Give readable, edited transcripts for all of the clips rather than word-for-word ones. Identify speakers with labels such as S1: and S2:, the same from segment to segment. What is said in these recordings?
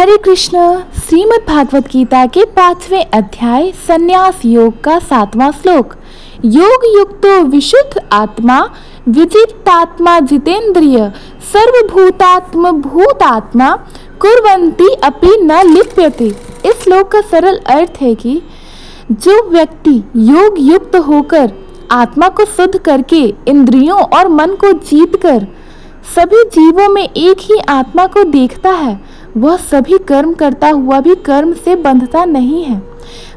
S1: हरे कृष्ण। श्रीमद् भागवत गीता के 5वें अध्याय संन्यास योग का 7वां श्लोक। योग युक्तो विशुद्ध आत्मा विजितात्मा जितेंद्रिय सर्वभूतात्म भूतात्मा कुर्वन्ति अपि न लिप्यते। इस श्लोक का सरल अर्थ है कि जो व्यक्ति योग युक्त होकर आत्मा को शुद्ध करके इंद्रियों और मन को जीतकर सभी जीवों में एक ही आत्मा को देखता है, वह सभी कर्म करता हुआ भी कर्म से बंधता नहीं है।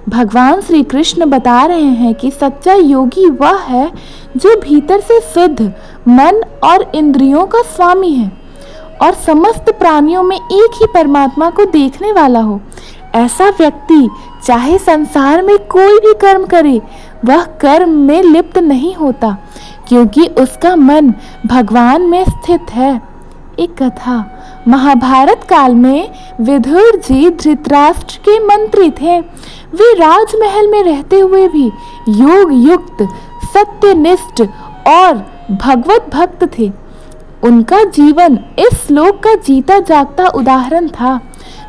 S1: भगवान श्री कृष्ण बता रहे हैं कि सच्चा योगी वह है जो भीतर से शुद्ध मन और इंद्रियों का स्वामी है और समस्त प्राणियों में एक ही परमात्मा को देखने वाला हो। ऐसा व्यक्ति चाहे संसार में कोई भी कर्म करे, वह कर्म में लिप्त नहीं होता, क्योंकि उसका मन भगवान में स्थित है। एक कथा। महाभारत काल में विदुर जी धृतराष्ट्र के मंत्री थे। वे राजमहल में रहते हुए भी योग युक्त, सत्यनिष्ठ और भगवत भक्त थे। उनका जीवन इस श्लोक का जीता जागता उदाहरण था।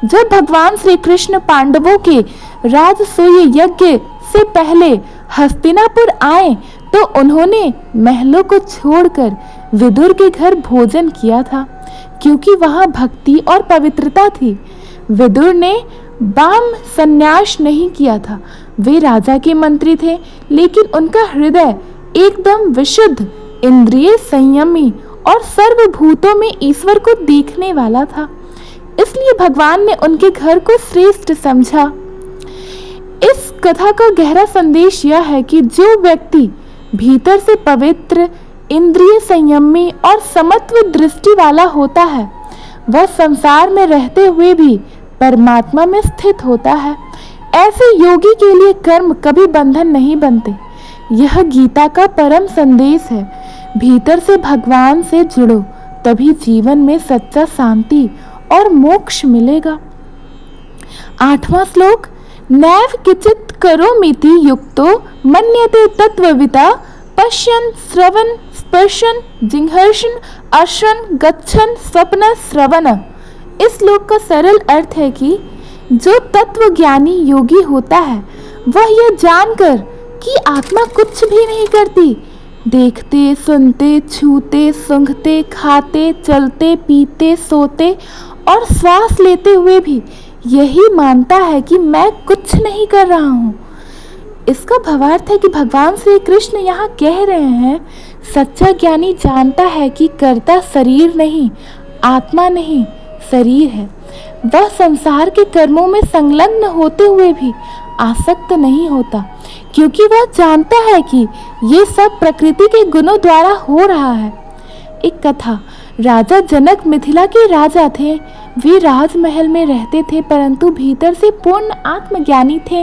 S1: जब भगवान श्री कृष्ण पांडवों के राजसूय यज्ञ से पहले हस्तिनापुर आए तो उन्होंने महलों को छोड़कर विदुर के घर भोजन किया था, क्योंकि वहां भक्ति और पवित्रता थी। विदुर ने वाम संन्यास नहीं किया था। वे राजा के मंत्री थे, लेकिन उनका हृदय एकदम विशुद्ध, इंद्रिय संयमी और सर्वभूतों में ईश्वर को देखने वाला था। इसलिए भगवान ने उनके घर को श्रेष्ठ समझा। इस कथा का गहरा संदेश यह है कि जो व्यक्ति भीतर से पवित्र, इंद्रिय संयमी और समत्व दृष्टि वाला होता है, वह संसार में रहते हुए भी परमात्मा में स्थित होता है। ऐसे योगी के लिए कर्म कभी बंधन नहीं बनते। यह गीता का परम संदेश है। भीतर से भगवान से जुड़ो, तभी जीवन में सच्चा शांति और मोक्ष मिलेगा। 8वां श्लोक। नैव किंचित् करोमीति युक्तो मन्यते तत्त्वविता पश्यन् श्रवन् स्पर्शन जिघर्षन् अश्रन् गच्छन् स्वप्न श्रवण। इस श्लोक का सरल अर्थ है कि जो तत्व ज्ञानी योगी होता है, वह यह जानकर कि आत्मा कुछ भी नहीं करती, देखते, सुनते, छूते, सूंघते, खाते, चलते, पीते, सोते और श्वास लेते हुए भी यही मानता है कि मैं कुछ नहीं कर रहा हूँ। इसका भावार्थ है कि भगवान श्री कृष्ण यहाँ कह रहे हैं, सच्चा ज्ञानी जानता है कि कर्ता शरीर नहीं, आत्मा नहीं, शरीर है। वह संसार के कर्मों में संलग्न होते हुए भी आसक्त नहीं होता, क्योंकि वह जानता है कि ये सब प्रकृति के गुणों द्वारा हो रहा है। एक कथा। राजा जनक मिथिला के राजा थे। वे राजमहल में रहते थे, परंतु भीतर से पूर्ण आत्मज्ञानी थे।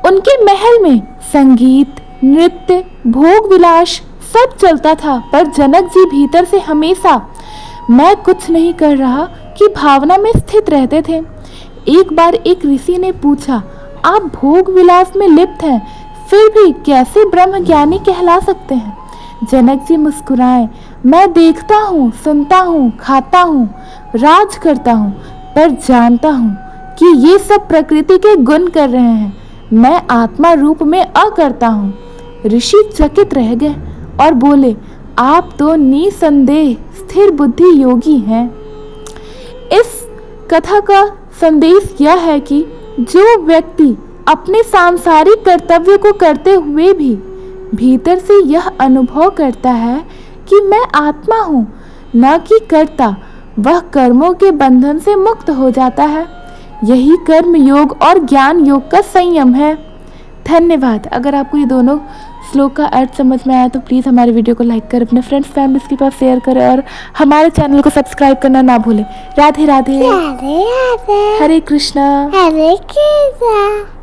S1: उनके महल में संगीत, नृत्य, भोग विलास सब चलता था, पर जनक जी भीतर से हमेशा मैं कुछ नहीं कर रहा की भावना में स्थित रहते थे। एक बार एक ऋषि ने पूछा, आप भोग विलास में लिप्त हैं, फिर भी कैसे ब्रह्म ज्ञानी कहला सकते हैं? जनक जी मुस्कुराए, मैं देखता हूँ, सुनता हूँ, खाता हूँ, राज करता हूँ, पर जानता हूँ कि ये सब प्रकृति के गुण कर रहे हैं। मैं आत्मा रूप में अकर्ता हूँ। ऋषि चकित रह गए और बोले, आप तो निसंदेह स्थिर बुद्धि योगी हैं। इस कथा का संदेश यह है कि जो व्यक्ति अपने सांसारिक कर्तव्य को करते हुए भी भीतर से यह अनुभव करता है कि मैं आत्मा हूँ, न कि कर्ता, वह कर्मों के बंधन से मुक्त हो जाता है। यही कर्म योग और ज्ञान योग का संयम है। धन्यवाद। अगर आपको ये दोनों श्लोक का अर्थ समझ में आया तो प्लीज़ हमारे वीडियो को लाइक कर अपने फ्रेंड्स फैमिलीज के पास शेयर करें और हमारे चैनल को सब्सक्राइब करना ना भूलें। राधे राधे।
S2: राधे राधे।
S1: हरे कृष्णा।
S2: हरे कृष्णा।